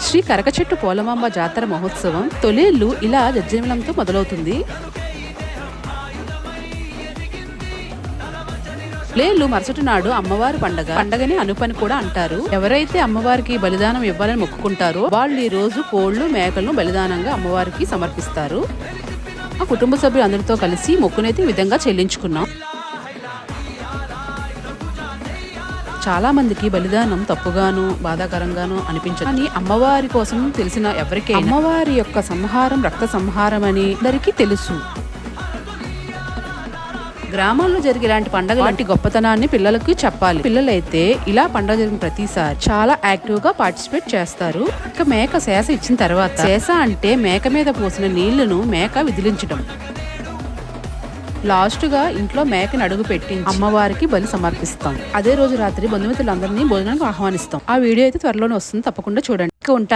శ్రీ కరకచెట్టు పోలమాంబ జాతర మహోత్సవం తొలేళ్లు ఇలా జజ్జేమలంతో మొదలవుతుంది. లేళ్లు మరుసటి నాడు అమ్మవారి పండగని అనుపని కూడా అంటారు. ఎవరైతే అమ్మవారికి బలిదానం ఇవ్వాలని మొక్కుకుంటారో వాళ్ళు ఈ రోజు కోళ్లు మేకలను బలిదానంగా అమ్మవారికి సమర్పిస్తారు. ఆ కుటుంబ సభ్యులు అందరితో కలిసి మొక్కునైతే ఈ విధంగా చెల్లించుకున్నాం. చాలా మందికి బలిదానం తప్పుగాను బాధాకరంగాను అనిపించదు. కానీ అమ్మవారి కోసం తెలిసిన ఎవరికైనా అమ్మవారి యొక్క సంహారం రక్త సంహారం అని అందరికీ తెలుసు. గ్రామాల్లో జరిగే ఇలాంటి పండుగ లాంటి గొప్పతనాన్ని పిల్లలకి చెప్పాలి. పిల్లలైతే ఇలా పండుగ జరిగిన ప్రతిసారి చాలా యాక్టివ్ గా పార్టిసిపేట్ చేస్తారు. ఇక మేక శేష ఇచ్చిన తర్వాత, శేష అంటే మేక మీద పోసిన నీళ్లను మేక విదిలించడం. లాస్ట్ గా ఇంట్లో మేకని అడుగు పెట్టి అమ్మవారికి బలి సమర్పిస్తాం. అదే రోజు రాత్రి బంధుమిత్రులందరినీ భోజనానికి ఆహ్వానిస్తాం. ఆ వీడియో అయితే త్వరలోనే వస్తుంది, తప్పకుండా చూడండి. ఉంటాను.